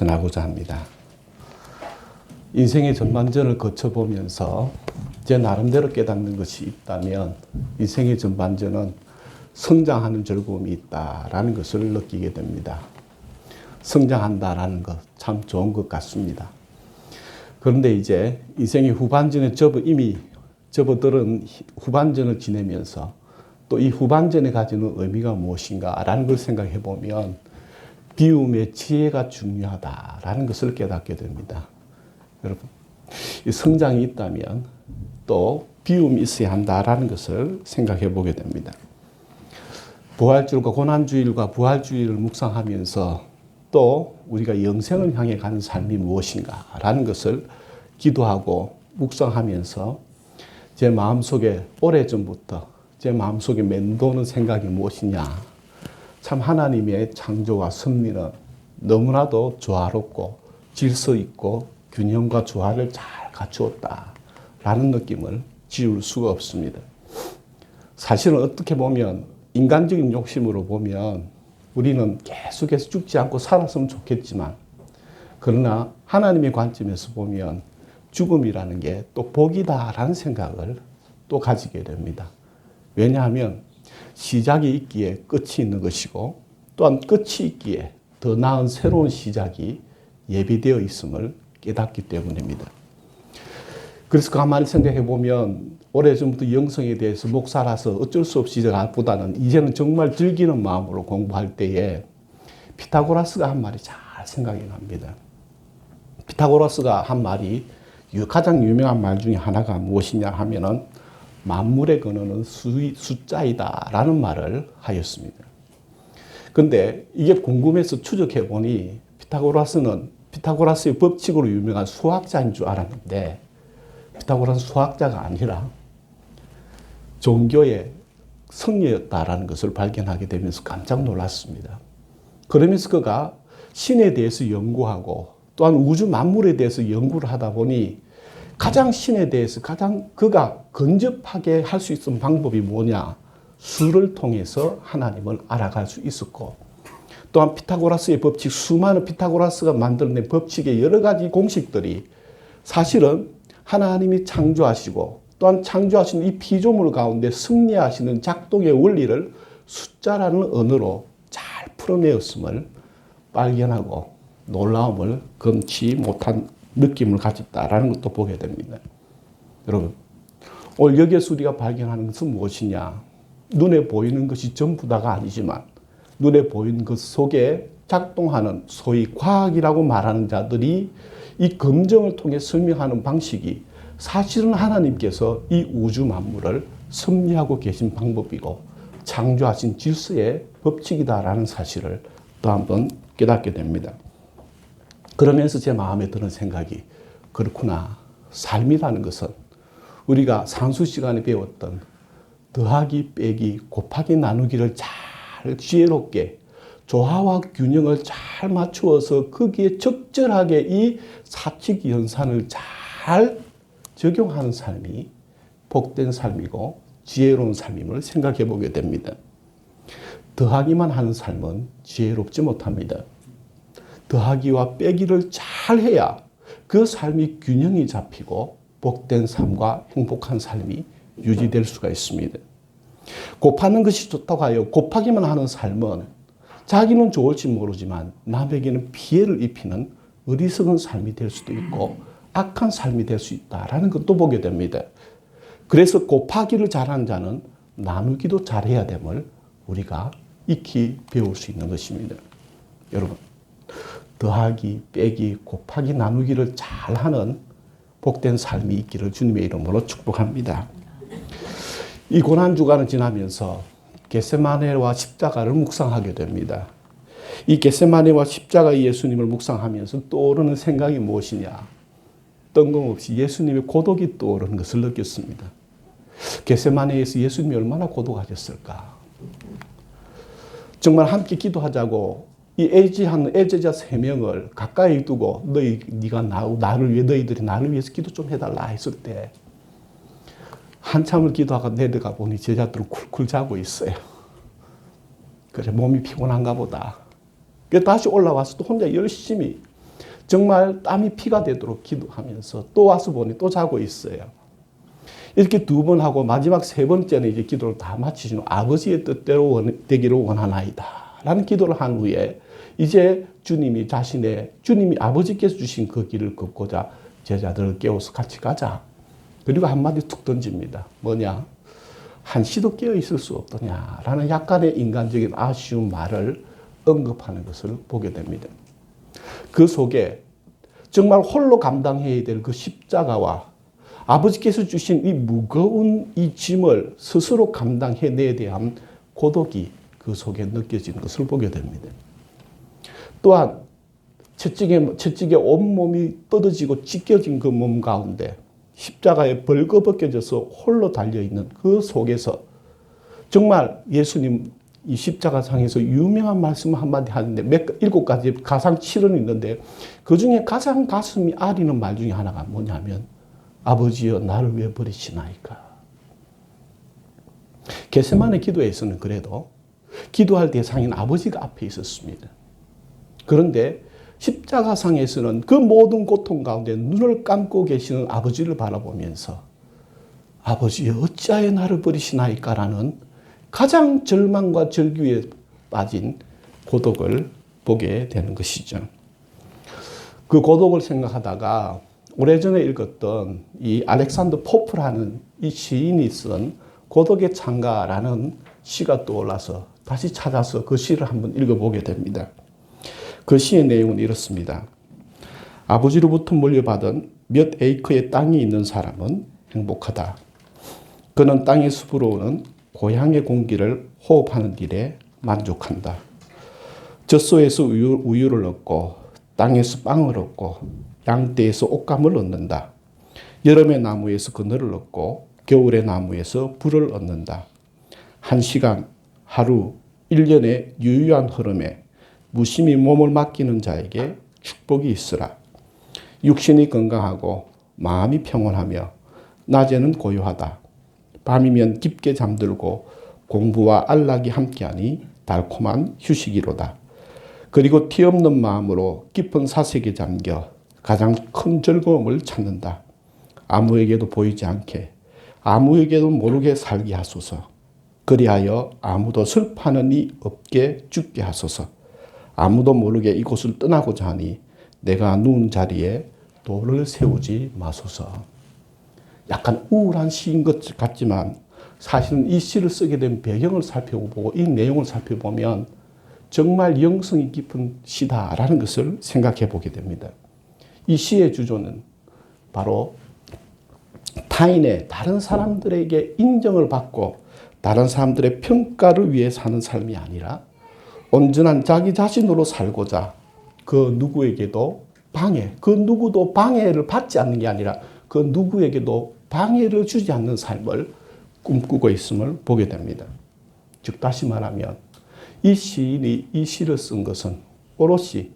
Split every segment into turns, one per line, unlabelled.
전하고자 합니다. 인생의 전반전을 거쳐보면서 제 나름대로 깨닫는 것이 있다면 인생의 전반전은 성장하는 즐거움이 있다라는 것을 느끼게 됩니다. 성장한다라는 것 참 좋은 것 같습니다. 그런데 이제 인생의 후반전에 이미 접어들은 후반전을 지내면서 또 이 후반전에 가지는 의미가 무엇인가라는 걸 생각해 보면 비움의 지혜가 중요하다라는 것을 깨닫게 됩니다. 여러분, 이 성장이 있다면 또 비움이 있어야 한다라는 것을 생각해 보게 됩니다. 부활주일과 고난주일과 부활주일을 묵상하면서 또 우리가 영생을 향해 가는 삶이 무엇인가라는 것을 기도하고 묵상하면서 제 마음속에 오래전부터 제 마음속에 맴도는 생각이 무엇이냐. 참 하나님의 창조와 섭리는 너무나도 조화롭고 질서 있고 균형과 조화를 잘 갖추었다라는 느낌을 지울 수가 없습니다. 사실은 어떻게 보면 인간적인 욕심으로 보면 우리는 계속해서 죽지 않고 살았으면 좋겠지만 그러나 하나님의 관점에서 보면 죽음이라는 게 또 복이다라는 생각을 또 가지게 됩니다. 왜냐하면 시작이 있기에 끝이 있는 것이고 또한 끝이 있기에 더 나은 새로운 시작이 예비되어 있음을 깨닫기 때문입니다. 그래서 가만히 생각해 보면 오래전부터 영성에 대해서 목사라서 어쩔 수 없이 보다는 이제는 정말 즐기는 마음으로 공부할 때에 피타고라스가 한 말이 잘 생각이 납니다. 피타고라스가 한 말이 가장 유명한 말 중에 하나가 무엇이냐 하면은 만물의 근원은 숫자이다 라는 말을 하였습니다. 근데 이게 궁금해서 추적해 보니 피타고라스의 법칙으로 유명한 수학자인 줄 알았는데 피타고라스는 수학자가 아니라 종교의 성녀였다라는 것을 발견하게 되면서 깜짝 놀랐습니다. 그러면서 그가 신에 대해서 연구하고 또한 우주 만물에 대해서 연구를 하다 보니 가장 신에 대해서 가장 그가 근접하게 할 수 있는 방법이 뭐냐? 수를 통해서 하나님을 알아갈 수 있었고 또한 피타고라스의 법칙, 수많은 피타고라스가 만들어낸 법칙의 여러 가지 공식들이 사실은 하나님이 창조하시고 또한 창조하신 이 피조물 가운데 승리하시는 작동의 원리를 숫자라는 언어로 잘 풀어내었음을 발견하고 놀라움을 금치 못한 느낌을 가졌다라는 것도 보게 됩니다. 여러분, 오늘 여기에서 우리가 발견하는 것은 무엇이냐? 눈에 보이는 것이 전부 다가 아니지만 눈에 보이는 것 속에 작동하는 소위 과학이라고 말하는 자들이 이 검증을 통해 설명하는 방식이 사실은 하나님께서 이 우주 만물을 섭리하고 계신 방법이고 창조하신 질서의 법칙이다라는 사실을 또 한번 깨닫게 됩니다. 그러면서 제 마음에 드는 생각이 그렇구나. 삶이라는 것은 우리가 산수 시간에 배웠던 더하기, 빼기, 곱하기, 나누기를 잘 지혜롭게 조화와 균형을 잘 맞추어서 거기에 적절하게 이 사칙 연산을 잘 적용하는 삶이 복된 삶이고 지혜로운 삶임을 생각해 보게 됩니다. 더하기만 하는 삶은 지혜롭지 못합니다. 더하기와 빼기를 잘 해야 그 삶이 균형이 잡히고 복된 삶과 행복한 삶이 유지될 수가 있습니다. 곱하는 것이 좋다고 하여 곱하기만 하는 삶은 자기는 좋을지 모르지만 남에게는 피해를 입히는 어리석은 삶이 될 수도 있고 악한 삶이 될 수 있다라는 것도 보게 됩니다. 그래서 곱하기를 잘하는 자는 나누기도 잘해야 됨을 우리가 익히 배울 수 있는 것입니다. 여러분, 더하기, 빼기, 곱하기, 나누기를 잘하는 복된 삶이 있기를 주님의 이름으로 축복합니다. 이 고난주간을 지나면서 겟세마네와 십자가를 묵상하게 됩니다. 이 겟세마네와 십자가 예수님을 묵상하면서 떠오르는 생각이 무엇이냐? 뜬금없이 예수님의 고독이 떠오르는 것을 느꼈습니다. 겟세마네에서 예수님이 얼마나 고독하셨을까? 정말 함께 기도하자고 이 애지한 애제자 3명을 가까이 두고 네가 나를 위해 너희들이 나를 위해서 기도 좀 해달라 했을 때 한참을 기도하고 내려가 보니 제자들은 쿨쿨 자고 있어요. 그래 몸이 피곤한가 보다. 그래서 다시 올라와서 또 혼자 열심히 정말 땀이 피가 되도록 기도하면서 또 와서 보니 또 자고 있어요. 이렇게 2번 하고 마지막 3번째는 이제 기도를 다 마치신 후 아버지의 뜻대로 되기를 원하나이다 라는 기도를 한 후에 이제 주님이 아버지께서 주신 그 길을 걷고자 제자들을 깨워서 같이 가자. 그리고 한마디 툭 던집니다. 뭐냐? 한시도 깨어 있을 수 없더냐라는 약간의 인간적인 아쉬운 말을 언급하는 것을 보게 됩니다. 그 속에 정말 홀로 감당해야 될 그 십자가와 아버지께서 주신 이 무거운 이 짐을 스스로 감당해내야 대한 고독이 그 속에 느껴지는 것을 보게 됩니다. 또한 채찍에 온몸이 뻗어지고 찢겨진 그 몸 가운데 십자가에 벌거벗겨져서 홀로 달려있는 그 속에서 정말 예수님 이 십자가상에서 유명한 말씀 한마디 하는데 7가지 가상 7은 있는데 그 중에 가장 가슴이 아리는 말 중에 하나가 뭐냐면 아버지여 나를 왜 버리시나이까. 겟세마네 기도에서는 그래도 기도할 대상인 아버지가 앞에 있었습니다. 그런데 십자가상에서는 그 모든 고통 가운데 눈을 감고 계시는 아버지를 바라보면서 아버지여 어찌하여 나를 버리시나이까라는 가장 절망과 절규에 빠진 고독을 보게 되는 것이죠. 그 고독을 생각하다가 오래전에 읽었던 이 알렉산더 포프라는 이 시인이 쓴 고독의 창가라는 시가 떠올라서 다시 찾아서 그 시를 한번 읽어보게 됩니다. 그 시의 내용은 이렇습니다. 아버지로부터 물려받은 몇 에이커의 땅이 있는 사람은 행복하다. 그는 땅의 숲으로 오는 고향의 공기를 호흡하는 일에 만족한다. 젖소에서 우유를 얻고 땅에서 빵을 얻고 양떼에서 옷감을 얻는다. 여름의 나무에서 그늘을 얻고 겨울의 나무에서 불을 얻는다. 1시간, 하루, 1년의 유유한 흐름에 무심히 몸을 맡기는 자에게 축복이 있으라. 육신이 건강하고 마음이 평온하며 낮에는 고요하다. 밤이면 깊게 잠들고 공부와 안락이 함께하니 달콤한 휴식이로다. 그리고 티 없는 마음으로 깊은 사색에 잠겨 가장 큰 즐거움을 찾는다. 아무에게도 보이지 않게 아무에게도 모르게 살게 하소서. 그리하여 아무도 슬퍼하는 이 없게 죽게 하소서. 아무도 모르게 이곳을 떠나고자 하니 내가 누운 자리에 돌을 세우지 마소서. 약간 우울한 시인 것 같지만 사실은 이 시를 쓰게 된 배경을 살펴보고 이 내용을 살펴보면 정말 영성이 깊은 시다라는 것을 생각해 보게 됩니다. 이 시의 주조는 바로 타인의 다른 사람들에게 인정을 받고 다른 사람들의 평가를 위해 사는 삶이 아니라 온전한 자기 자신으로 살고자 그 누구에게도 그 누구도 방해를 받지 않는 게 아니라 그 누구에게도 방해를 주지 않는 삶을 꿈꾸고 있음을 보게 됩니다. 즉 다시 말하면 이 시인이 이 시를 쓴 것은 오롯이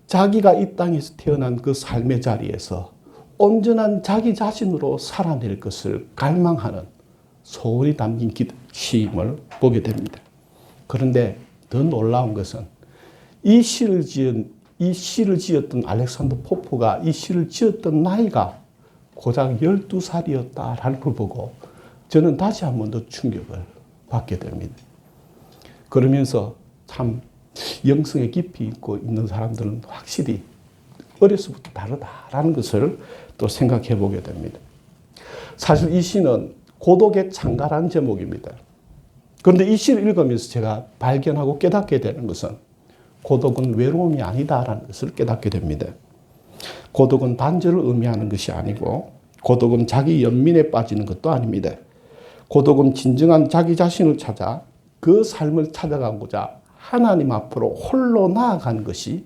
자기가 이 땅에서 태어난 그 삶의 자리에서 온전한 자기 자신으로 살아낼 것을 갈망하는 소원이 담긴 시임을 보게 됩니다. 그런데 더 놀라운 것은 이 시를 지었던 알렉산더 포프가 이 시를 지었던 나이가 고작 12살이었다라는 걸 보고 저는 다시 한 번 더 충격을 받게 됩니다. 그러면서 참 영성에 깊이 있고 있는 사람들은 확실히 어려서부터 다르다라는 것을 또 생각해 보게 됩니다. 사실 이 시는 고독의 창가라는 제목입니다. 그런데 이 시를 읽으면서 제가 발견하고 깨닫게 되는 것은 고독은 외로움이 아니다라는 것을 깨닫게 됩니다. 고독은 단절을 의미하는 것이 아니고 고독은 자기 연민에 빠지는 것도 아닙니다. 고독은 진정한 자기 자신을 찾아 그 삶을 찾아가고자 하나님 앞으로 홀로 나아가는 것이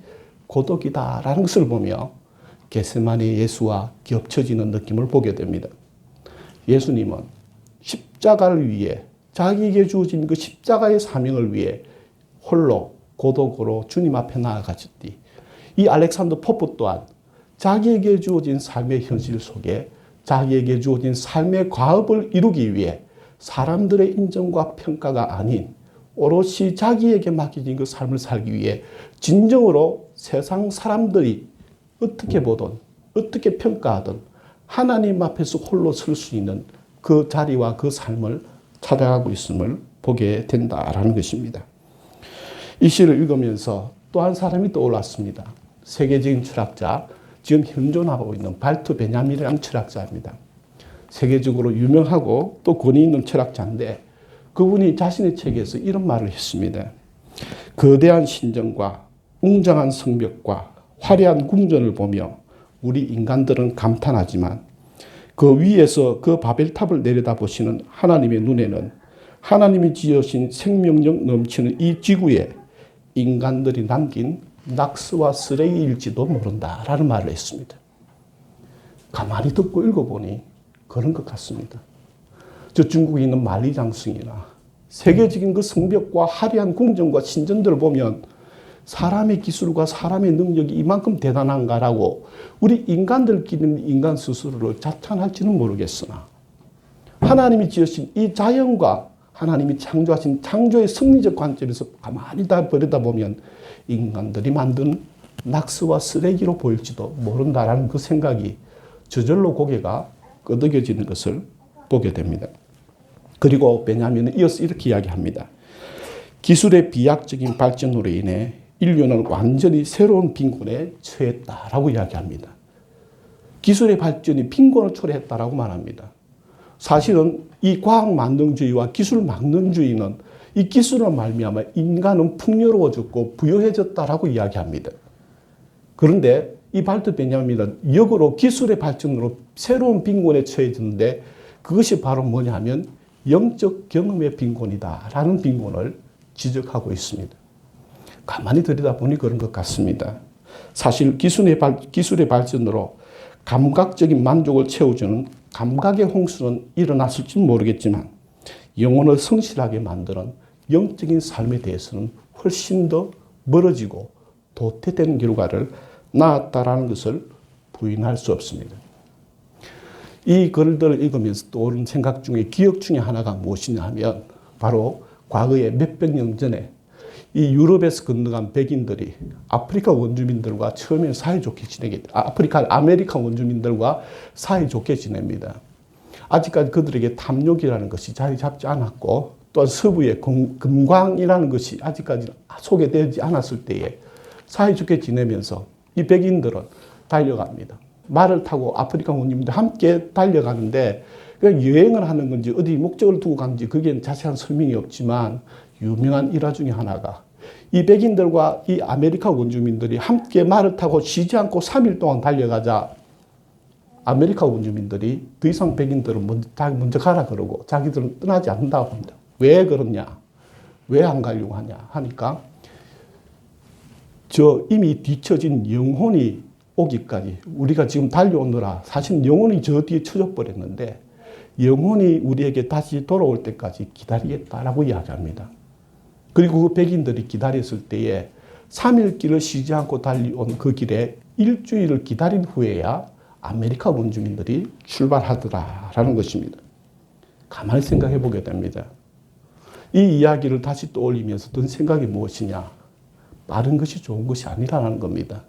고독이다라는 것을 보며 겟세마네 예수와 겹쳐지는 느낌을 보게 됩니다. 예수님은 십자가를 위해 자기에게 주어진 그 십자가의 사명을 위해 홀로 고독으로 주님 앞에 나아가셨디. 이 알렉산더 포프 또한 자기에게 주어진 삶의 현실 속에 자기에게 주어진 삶의 과업을 이루기 위해 사람들의 인정과 평가가 아닌 오롯이 자기에게 맡겨진 그 삶을 살기 위해 진정으로 세상 사람들이 어떻게 보든 어떻게 평가하든 하나님 앞에서 홀로 설 수 있는 그 자리와 그 삶을 찾아가고 있음을 보게 된다라는 것입니다. 이 시를 읽으면서 또 한 사람이 떠올랐습니다. 세계적인 철학자, 지금 현존하고 있는 발트 베냐민이라는 철학자입니다. 세계적으로 유명하고 또 권위 있는 철학자인데 그분이 자신의 책에서 이런 말을 했습니다. 거대한 신전과 웅장한 성벽과 화려한 궁전을 보며 우리 인간들은 감탄하지만 그 위에서 그 바벨탑을 내려다보시는 하나님의 눈에는 하나님이 지으신 생명력 넘치는 이 지구에 인간들이 남긴 낙서와 쓰레기일지도 모른다라는 말을 했습니다. 가만히 듣고 읽어보니 그런 것 같습니다. 저 중국에 있는 만리장성이나 세계적인 그 성벽과 화려한 궁전과 신전들을 보면 사람의 기술과 사람의 능력이 이만큼 대단한가라고 우리 인간들끼리는 인간 스스로를 자찬할지는 모르겠으나 하나님이 지으신 이 자연과 하나님이 창조하신 창조의 성리적 관점에서 가만히 다 버리다보면 인간들이 만든 낙서와 쓰레기로 보일지도 모른다라는 그 생각이 저절로 고개가 끄덕여지는 것을 보게 됩니다. 그리고 베냐민은 이어서 이렇게 이야기합니다. 기술의 비약적인 발전으로 인해 인류는 완전히 새로운 빈곤에 처했다라고 이야기합니다. 기술의 발전이 빈곤을 초래했다라고 말합니다. 사실은 이 과학 만능주의와 기술 만능주의는 이 기술을 말미암아 인간은 풍요로워졌고 부유해졌다라고 이야기합니다. 그런데 이 발트 베냐민은 역으로 기술의 발전으로 새로운 빈곤에 처해졌는데 그것이 바로 뭐냐 하면 영적 경험의 빈곤이다라는 빈곤을 지적하고 있습니다. 가만히 들여다보니 그런 것 같습니다. 사실 기술의 발전으로 감각적인 만족을 채워주는 감각의 홍수는 일어났을지는 모르겠지만 영혼을 성실하게 만드는 영적인 삶에 대해서는 훨씬 더 멀어지고 도태되는 결과를 낳았다라는 것을 부인할 수 없습니다. 이 글들을 읽으면서 떠오른 생각 중에 기억 중에 하나가 무엇이냐 하면 바로 과거에 몇백 년 전에 이 유럽에서 건너간 백인들이 아프리카 원주민들과 처음에 사이좋게 아메리카 원주민들과 사이좋게 지냅니다. 아직까지 그들에게 탐욕이라는 것이 자리 잡지 않았고 또한 서부의 금광이라는 것이 아직까지 소개되지 않았을 때에 사이좋게 지내면서 이 백인들은 달려갑니다. 말을 타고 아프리카 원주민들 함께 달려가는데 그냥 여행을 하는 건지 어디 목적을 두고 간지 그게 자세한 설명이 없지만 유명한 일화 중에 하나가 이 백인들과 이 아메리카 원주민들이 함께 말을 타고 쉬지 않고 3일 동안 달려가자 아메리카 원주민들이 더 이상 백인들은 먼저 가라 그러고 자기들은 떠나지 않는다고 합니다. 왜 그러냐? 왜 안 가려고 하냐? 하니까 저 이미 뒤처진 영혼이 오기까지 우리가 지금 달려오느라 사실 영혼이 저 뒤에 쳐져 버렸는데 영혼이 우리에게 다시 돌아올 때까지 기다리겠다라고 이야기합니다. 그리고 그 백인들이 기다렸을 때에 3일 길을 쉬지 않고 달려온 그 길에 일주일을 기다린 후에야 아메리카 원주민들이 출발하더라라는 것입니다. 가만히 생각해 보게 됩니다. 이 이야기를 다시 떠올리면서 든 생각이 무엇이냐? 빠른 것이 좋은 것이 아니라는 겁니다.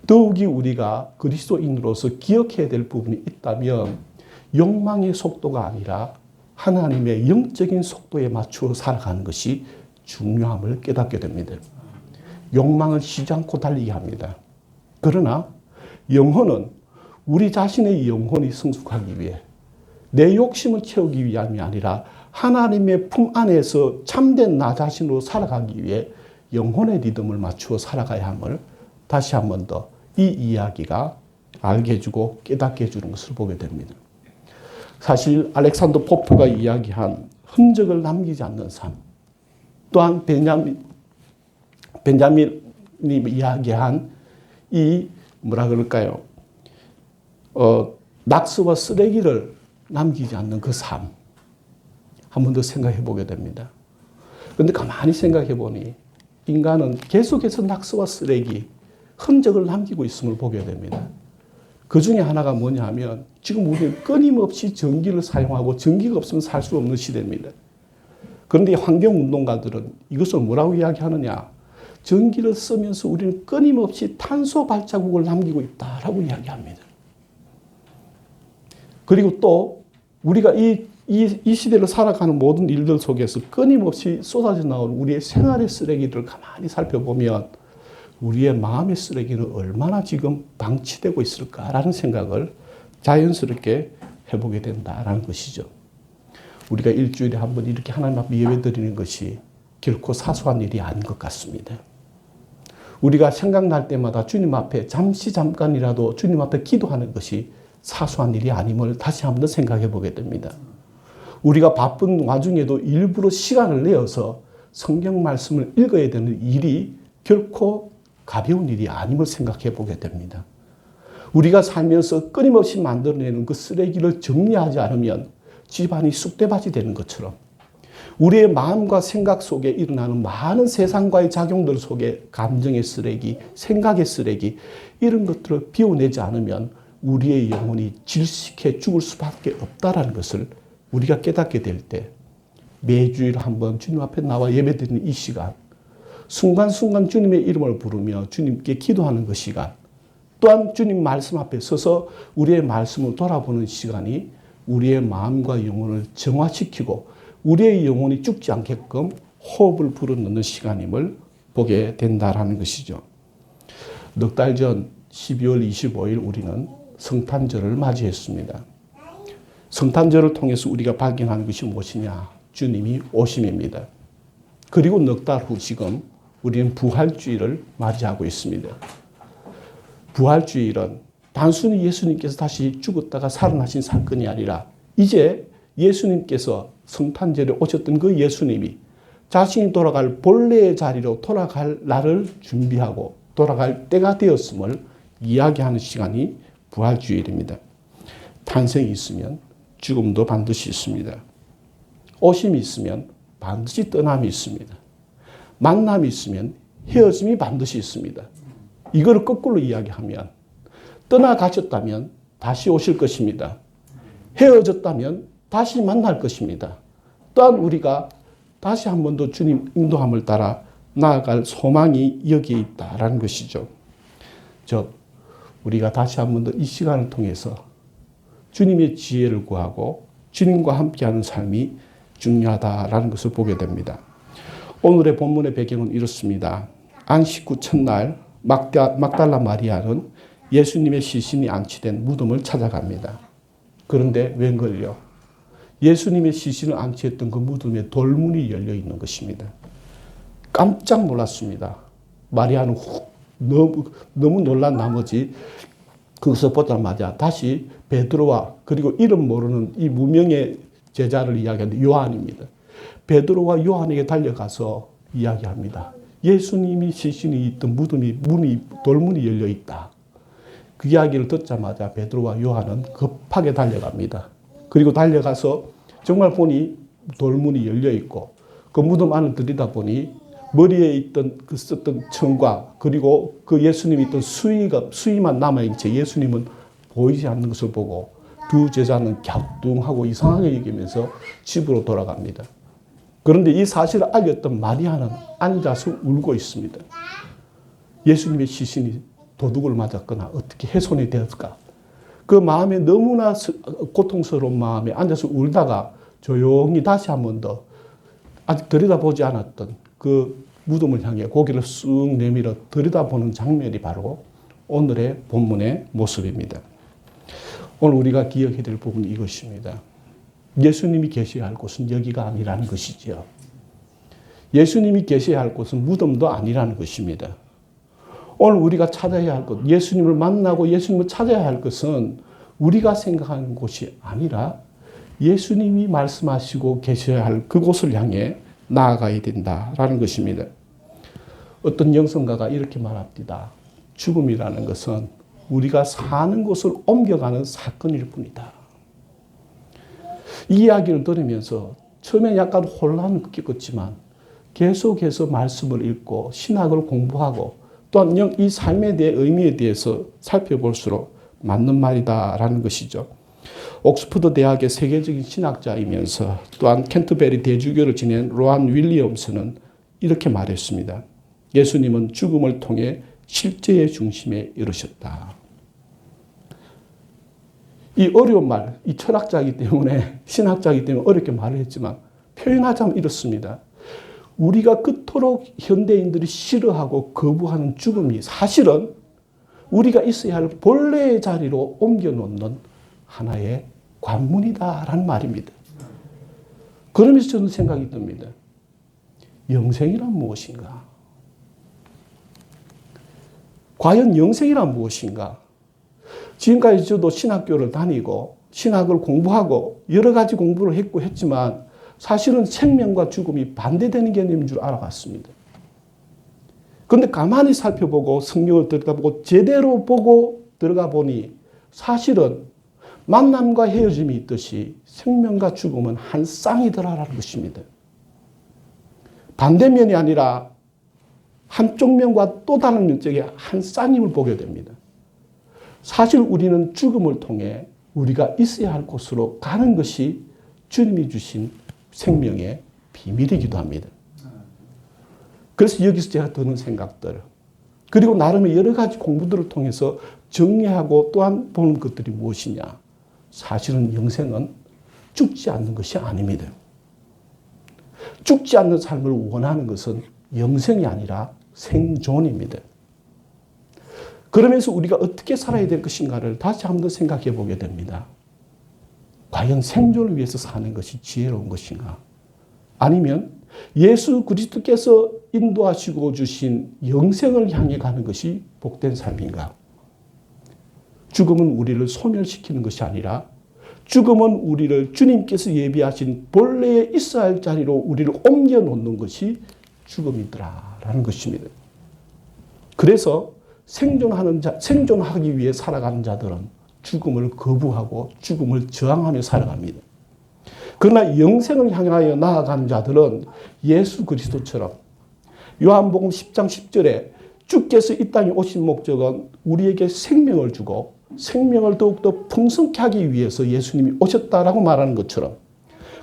더욱이 우리가 그리스도인으로서 기억해야 될 부분이 있다면 욕망의 속도가 아니라 하나님의 영적인 속도에 맞추어 살아가는 것이 중요함을 깨닫게 됩니다. 욕망은 쉬지 않고 달리게 합니다. 그러나 영혼은 우리 자신의 영혼이 성숙하기 위해 내 욕심을 채우기 위함이 아니라 하나님의 품 안에서 참된 나 자신으로 살아가기 위해 영혼의 리듬을 맞추어 살아가야 함을 다시 한 번 더 이 이야기가 알게 해주고 깨닫게 해주는 것을 보게 됩니다. 사실 알렉산더 포프가 이야기한 흔적을 남기지 않는 삶, 또한 벤자민이 이야기한 이 뭐라 그럴까요? 낙서와 쓰레기를 남기지 않는 그 삶, 한 번 더 생각해 보게 됩니다. 그런데 가만히 생각해 보니 인간은 계속해서 낙서와 쓰레기, 흔적을 남기고 있음을 보게 됩니다. 그 중에 하나가 뭐냐 하면 지금 우리는 끊임없이 전기를 사용하고 전기가 없으면 살 수 없는 시대입니다. 그런데 환경운동가들은 이것을 뭐라고 이야기하느냐? 전기를 쓰면서 우리는 끊임없이 탄소 발자국을 남기고 있다라고 이야기합니다. 그리고 또 우리가 이 시대를 살아가는 모든 일들 속에서 끊임없이 쏟아져 나오는 우리의 생활의 쓰레기들을 가만히 살펴보면 우리의 마음의 쓰레기는 얼마나 지금 방치되고 있을까라는 생각을 자연스럽게 해보게 된다라는 것이죠. 우리가 일주일에 한 번 이렇게 하나님 앞에 예배드리는 것이 결코 사소한 일이 아닌 것 같습니다. 우리가 생각날 때마다 주님 앞에 잠깐이라도 주님 앞에 기도하는 것이 사소한 일이 아님을 다시 한번 생각해 보게 됩니다. 우리가 바쁜 와중에도 일부러 시간을 내어서 성경 말씀을 읽어야 되는 일이 결코 가벼운 일이 아님을 생각해 보게 됩니다. 우리가 살면서 끊임없이 만들어내는 그 쓰레기를 정리하지 않으면 집안이 쑥대밭이 되는 것처럼 우리의 마음과 생각 속에 일어나는 많은 세상과의 작용들 속에 감정의 쓰레기, 생각의 쓰레기 이런 것들을 비워내지 않으면 우리의 영혼이 질식해 죽을 수밖에 없다는 것을 우리가 깨닫게 될 때 매주일 한번 주님 앞에 나와 예배드리는 이 시간, 순간순간 주님의 이름을 부르며 주님께 기도하는 그 시간, 또한 주님 말씀 앞에 서서 우리의 말씀을 돌아보는 시간이 우리의 마음과 영혼을 정화시키고 우리의 영혼이 죽지 않게끔 호흡을 불어넣는 시간임을 보게 된다라는 것이죠. 넉 달 전 12월 25일 우리는 성탄절을 맞이했습니다. 성탄절을 통해서 우리가 발견하는 것이 무엇이냐? 주님이 오심입니다. 그리고 넉 달 후 지금 우리는 부활주일을 맞이하고 있습니다. 부활주일은 단순히 예수님께서 다시 죽었다가 살아나신 사건이 아니라 이제 예수님께서 성탄절에 오셨던 그 예수님이 자신이 돌아갈 본래의 자리로 돌아갈 날을 준비하고 돌아갈 때가 되었음을 이야기하는 시간이 부활주일입니다. 탄생이 있으면 죽음도 반드시 있습니다. 오심이 있으면 반드시 떠남이 있습니다. 만남이 있으면 헤어짐이 반드시 있습니다. 이걸 거꾸로 이야기하면 떠나가셨다면 다시 오실 것입니다. 헤어졌다면 다시 만날 것입니다. 또한 우리가 다시 한 번 더 주님 인도함을 따라 나아갈 소망이 여기에 있다라는 것이죠. 즉 우리가 다시 한 번 더 이 시간을 통해서 주님의 지혜를 구하고 주님과 함께하는 삶이 중요하다라는 것을 보게 됩니다. 오늘의 본문의 배경은 이렇습니다. 안식 후 첫날 막달라 마리아는 예수님의 시신이 안치된 무덤을 찾아갑니다. 그런데 웬걸요? 예수님의 시신을 안치했던 그 무덤에 돌문이 열려 있는 것입니다. 깜짝 놀랐습니다. 마리아는 너무 놀란 나머지 거기서 보자마자 다시 베드로와 그리고 이름 모르는 이 무명의 제자를 이야기하는데 요한입니다. 베드로와 요한에게 달려가서 이야기합니다. 예수님이 시신이 있던 돌문이 열려 있다. 그 이야기를 듣자마자 베드로와 요한은 급하게 달려갑니다. 그리고 달려가서 정말 보니 돌문이 열려 있고 그 무덤 안을 들여다보니 머리에 있던 그 썼던 청과 그리고 그 예수님이 있던 수의만 남아있는 채 예수님은 보이지 않는 것을 보고 두 제자는 갸우뚱하고 이상하게 여기면서 집으로 돌아갑니다. 그런데 이 사실을 알렸던 마리아는 앉아서 울고 있습니다. 예수님의 시신이 도둑을 맞았거나 어떻게 훼손이 되었을까? 그 마음에 너무나 고통스러운 마음에 앉아서 울다가 조용히 다시 한 번 더 아직 들여다보지 않았던 그 무덤을 향해 고개를 쑥 내밀어 들여다보는 장면이 바로 오늘의 본문의 모습입니다. 오늘 우리가 기억해야 될 부분이 이것입니다. 예수님이 계셔야 할 곳은 여기가 아니라는 것이지요. 예수님이 계셔야 할 곳은 무덤도 아니라는 것입니다. 오늘 우리가 찾아야 할 것, 예수님을 만나고 예수님을 찾아야 할 것은 우리가 생각하는 곳이 아니라 예수님이 말씀하시고 계셔야 할 그곳을 향해 나아가야 된다라는 것입니다. 어떤 영성가가 이렇게 말합니다. 죽음이라는 것은 우리가 사는 곳을 옮겨가는 사건일 뿐이다. 이 이야기를 들으면서 처음에 약간 혼란을 겪었지만 계속해서 말씀을 읽고 신학을 공부하고 또한 이 삶에 대해 의미에 대해서 살펴볼수록 맞는 말이다라는 것이죠. 옥스퍼드 대학의 세계적인 신학자이면서 또한 캔터베리 대주교를 지낸 로안 윌리엄스는 이렇게 말했습니다. 예수님은 죽음을 통해 실제의 중심에 이르셨다. 이 어려운 말, 이 철학자이기 때문에, 신학자이기 때문에 어렵게 말을 했지만 표현하자면 이렇습니다. 우리가 그토록 현대인들이 싫어하고 거부하는 죽음이 사실은 우리가 있어야 할 본래의 자리로 옮겨놓는 하나의 관문이다라는 말입니다. 그러면서 저는 생각이 듭니다. 영생이란 무엇인가? 과연 영생이란 무엇인가? 지금까지 저도 신학교를 다니고 신학을 공부하고 여러 가지 공부를 했지만 사실은 생명과 죽음이 반대되는 개념인 줄 알아봤습니다. 그런데 가만히 살펴보고 성경을 들여다보고 제대로 보고 들어가 보니 사실은 만남과 헤어짐이 있듯이 생명과 죽음은 한 쌍이더라라는 것입니다. 반대면이 아니라 한쪽 면과 또 다른 면적의 한 쌍임을 보게 됩니다. 사실 우리는 죽음을 통해 우리가 있어야 할 곳으로 가는 것이 주님이 주신 생명의 비밀이기도 합니다. 그래서 여기서 제가 드는 생각들, 그리고 나름의 여러 가지 공부들을 통해서 정리하고 또한 보는 것들이 무엇이냐. 사실은 영생은 죽지 않는 것이 아닙니다. 죽지 않는 삶을 원하는 것은 영생이 아니라 생존입니다. 그러면서 우리가 어떻게 살아야 될 것인가를 다시 한번 생각해 보게 됩니다. 과연 생존을 위해서 사는 것이 지혜로운 것인가? 아니면 예수 그리스도께서 인도하시고 주신 영생을 향해 가는 것이 복된 삶인가? 죽음은 우리를 소멸시키는 것이 아니라 죽음은 우리를 주님께서 예비하신 본래에 있어야 할 자리로 우리를 옮겨놓는 것이 죽음이더라라는 것입니다. 그래서 생존하기 위해 살아가는 자들은 죽음을 거부하고 죽음을 저항하며 살아갑니다. 그러나 영생을 향하여 나아가는 자들은 예수 그리스도처럼 요한복음 10장 10절에 주께서 이 땅에 오신 목적은 우리에게 생명을 주고 생명을 더욱더 풍성케 하기 위해서 예수님이 오셨다라고 말하는 것처럼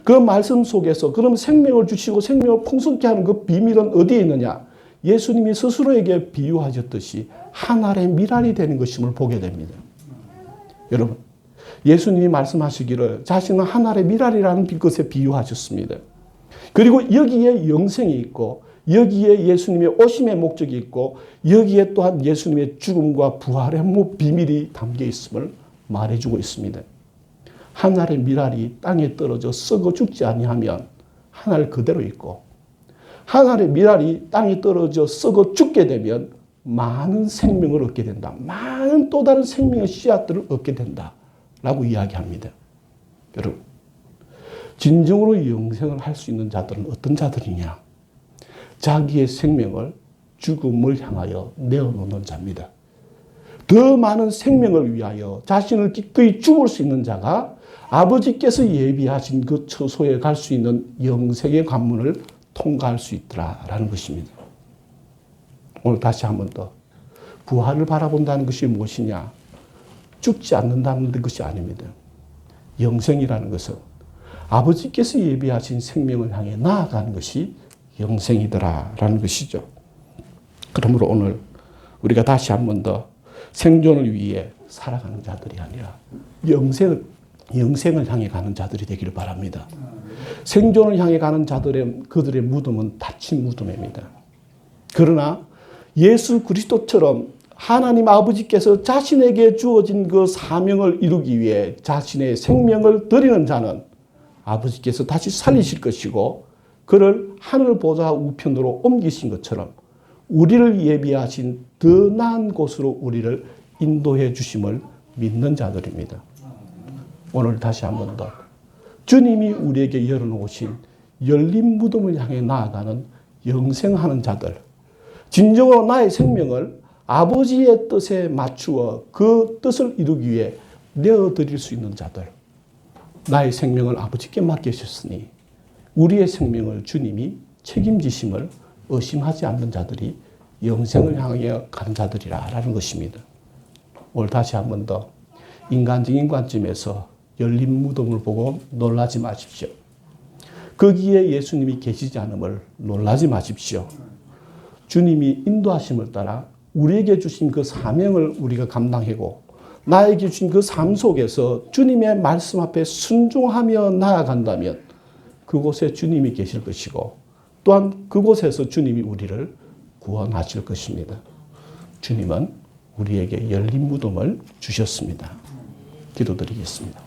그 말씀 속에서 그럼 생명을 주시고 생명을 풍성케 하는 그 비밀은 어디에 있느냐? 예수님이 스스로에게 비유하셨듯이 한 알의 밀알이 되는 것임을 보게 됩니다. 여러분, 예수님이 말씀하시기를 자신은 한 알의 밀알이라는 것에 비유하셨습니다. 그리고 여기에 영생이 있고 여기에 예수님의 오심의 목적이 있고 여기에 또한 예수님의 죽음과 부활의 비밀이 담겨 있음을 말해주고 있습니다. 한 알의 밀알이 땅에 떨어져 썩어 죽지 아니하면 한 알 그대로 있고 한 알의 밀알이 땅에 떨어져 썩어 죽게 되면 많은 생명을 얻게 된다. 많은 또 다른 생명의 씨앗들을 얻게 된다라고 이야기합니다. 여러분, 진정으로 영생을 할 수 있는 자들은 어떤 자들이냐? 자기의 생명을 죽음을 향하여 내어놓는 자입니다. 더 많은 생명을 위하여 자신을 기꺼이 죽을 수 있는 자가 아버지께서 예비하신 그 처소에 갈 수 있는 영생의 관문을 통과할 수 있더라라는 것입니다. 오늘 다시 한 번 더 부활을 바라본다는 것이 무엇이냐? 죽지 않는다는 것이 아닙니다. 영생이라는 것은 아버지께서 예비하신 생명을 향해 나아가는 것이 영생이더라라는 것이죠. 그러므로 오늘 우리가 다시 한 번 더 생존을 위해 살아가는 자들이 아니라 영생을 향해 가는 자들이 되기를 바랍니다. 생존을 향해 가는 그들의 무덤은 닫힌 무덤입니다. 그러나 예수 그리스도처럼 하나님 아버지께서 자신에게 주어진 그 사명을 이루기 위해 자신의 생명을 드리는 자는 아버지께서 다시 살리실 것이고 그를 하늘 보좌 우편으로 옮기신 것처럼 우리를 예비하신 더 나은 곳으로 우리를 인도해 주심을 믿는 자들입니다. 오늘 다시 한 번 더 주님이 우리에게 열어놓으신 열린 무덤을 향해 나아가는 영생하는 자들, 진정으로 나의 생명을 아버지의 뜻에 맞추어 그 뜻을 이루기 위해 내어드릴 수 있는 자들, 나의 생명을 아버지께 맡기셨으니 우리의 생명을 주님이 책임지심을 의심하지 않는 자들이 영생을 향해 가는 자들이라는 것입니다. 오늘 다시 한 번 더 인간적인 관점에서 열린 무덤을 보고 놀라지 마십시오. 거기에 예수님이 계시지 않음을 놀라지 마십시오. 주님이 인도하심을 따라 우리에게 주신 그 사명을 우리가 감당하고 나에게 주신 그 삶 속에서 주님의 말씀 앞에 순종하며 나아간다면 그곳에 주님이 계실 것이고 또한 그곳에서 주님이 우리를 구원하실 것입니다. 주님은 우리에게 열린 무덤을 주셨습니다. 기도드리겠습니다.